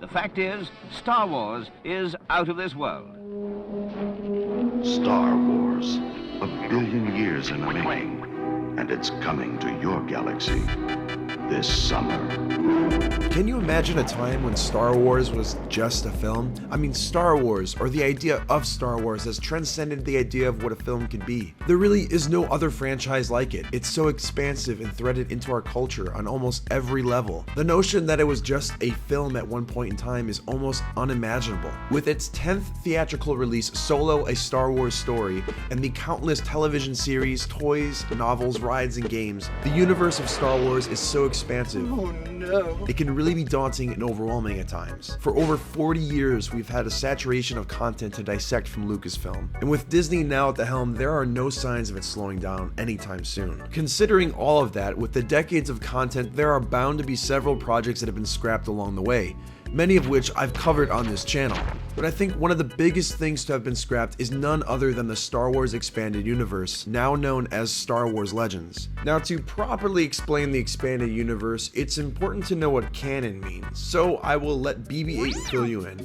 The fact is, Star Wars is out of this world. Star Wars, 1 billion years in the making, and it's coming to your galaxy this summer. Can you imagine a time when Star Wars was just a film? I mean, Star Wars, or the idea of Star Wars, has transcended the idea of what a film could be. There really is no other franchise like it. It's so expansive and threaded into our culture on almost every level. The notion that it was just a film at one point in time is almost unimaginable. With its 10th theatrical release, Solo: A Star Wars Story, and the countless television series, toys, novels, rides, and games, the universe of Star Wars is so expansive. Oh no. It can really be daunting and overwhelming at times. For over 40 years, we've had a saturation of content to dissect from Lucasfilm. And with Disney now at the helm, there are no signs of it slowing down anytime soon. Considering all of that, with the decades of content, there are bound to be several projects that have been scrapped along the way, many of which I've covered on this channel. But I think one of the biggest things to have been scrapped is none other than the Star Wars Expanded Universe, now known as Star Wars Legends. Now, to properly explain the Expanded Universe, it's important to know what canon means, so I will let BB-8 fill you in.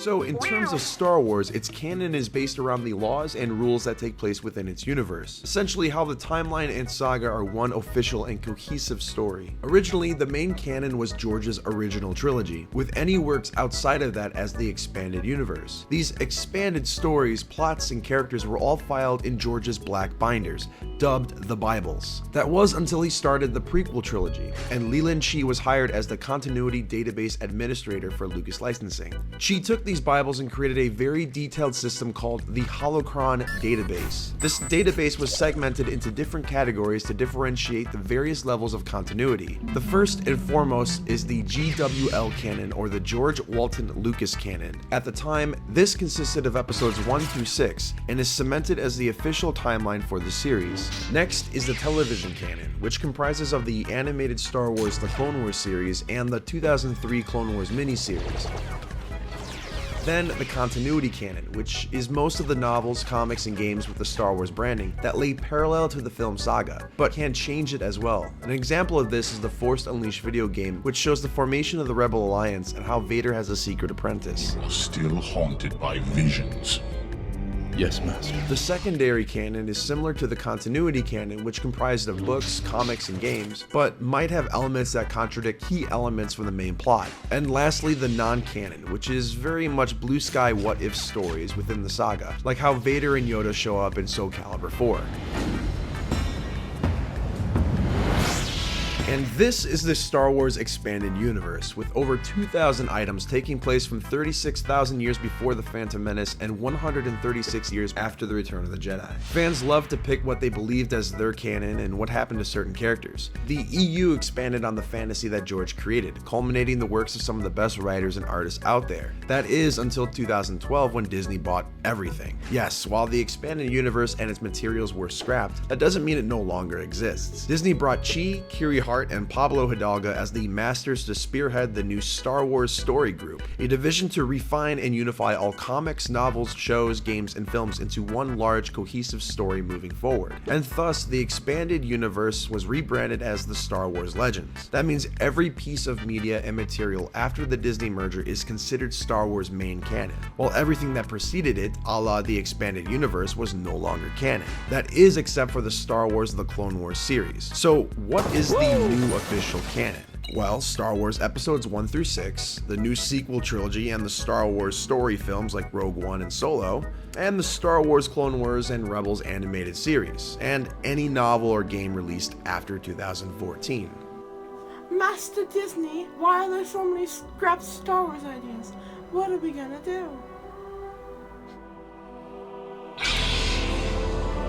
So in terms of Star Wars, its canon is based around the laws and rules that take place within its universe. Essentially how the timeline and saga are one official and cohesive story. Originally, the main canon was George's original trilogy, with any works outside of that as the expanded universe. These expanded stories, plots, and characters were all filed in George's black binders, dubbed the Bibles. That was until he started the prequel trilogy, and Leland Chee was hired as the continuity database administrator for Lucas Licensing. Chee took these Bibles and created a very detailed system called the Holocron database. This database was segmented into different categories to differentiate the various levels of continuity. The first and foremost is the GWL canon, or the George Walton Lucas canon. At the time, this consisted of episodes 1 through 6 and is cemented as the official timeline for the series. Next is the television canon, which comprises of the animated Star Wars The Clone Wars series and the 2003 Clone Wars miniseries. Then the continuity canon, which is most of the novels, comics, and games with the Star Wars branding that lay parallel to the film saga, but can change it as well. An example of this is the Force Unleashed video game, which shows the formation of the Rebel Alliance and how Vader has a secret apprentice. You are still haunted by visions. Yes, Master. The secondary canon is similar to the continuity canon, which comprised of books, comics, and games, but might have elements that contradict key elements from the main plot. And lastly, the non-canon, which is very much blue sky what-if stories within the saga, like how Vader and Yoda show up in Soul Calibur 4. And this is the Star Wars Expanded Universe, with over 2,000 items taking place from 36,000 years before The Phantom Menace and 136 years after The Return of the Jedi. Fans love to pick what they believed as their canon and what happened to certain characters. The EU expanded on the fantasy that George created, culminating the works of some of the best writers and artists out there. That is until 2012, when Disney bought everything. Yes, while the Expanded Universe and its materials were scrapped, that doesn't mean it no longer exists. Disney brought Chee, Kiri Hart, and Pablo Hidalgo as the masters to spearhead the new Star Wars Story Group, a division to refine and unify all comics, novels, shows, games, and films into one large cohesive story moving forward. And thus, the expanded universe was rebranded as the Star Wars Legends. That means every piece of media and material after the Disney merger is considered Star Wars main canon, while everything that preceded it, a la the expanded universe, was no longer canon. That is except for the Star Wars The Clone Wars series. So what is the new official canon? Well, Star Wars episodes 1 through 6, the new sequel trilogy and the Star Wars story films like Rogue One and Solo, and the Star Wars Clone Wars and Rebels animated series, and any novel or game released after 2014. Master Disney, why are there so many scrapped Star Wars ideas? What are we gonna do?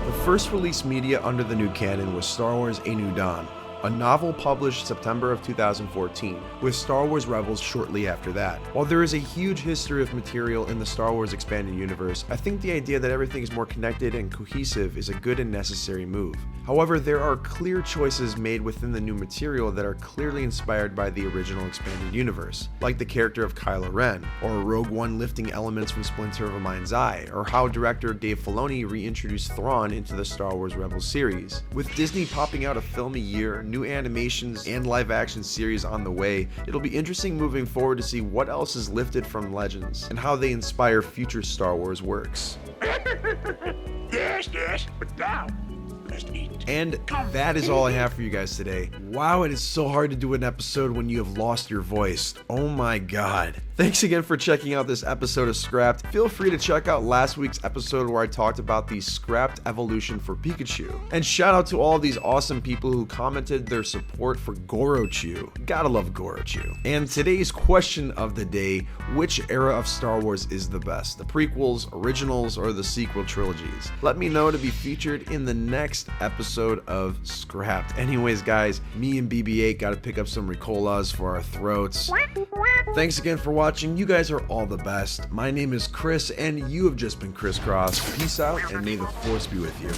The first released media under the new canon was Star Wars A New Dawn. a novel published September of 2014, with Star Wars Rebels shortly after that. While there is a huge history of material in the Star Wars expanded universe, I think the idea that everything is more connected and cohesive is a good and necessary move. However, there are clear choices made within the new material that are clearly inspired by the original expanded universe, like the character of Kylo Ren, or Rogue One lifting elements from Splinter of a Mind's Eye, or how director Dave Filoni reintroduced Thrawn into the Star Wars Rebels series. With Disney popping out a film a year, new animations, and live-action series on the way, it'll be interesting moving forward to see what else is lifted from Legends, and how they inspire future Star Wars works. Yes, but now, let's eat. And that is all I have for you guys today. Wow, it is so hard to do an episode when you have lost your voice. Oh my god. Thanks again for checking out this episode of Scrapped. Feel free to check out last week's episode where I talked about the Scrapped evolution for Pikachu. And shout out to all these awesome people who commented their support for Gorochu. Gotta love Gorochu. And today's question of the day, which era of Star Wars is the best? The prequels, originals, or the sequel trilogies? Let me know to be featured in the next episode of Scrapped. Anyways guys, me and BB-8 gotta pick up some Ricolas for our throats. Thanks again for watching. You guys are all the best. My name is Chris, and you have just been crisscrossed. Peace out, and may the Force be with you.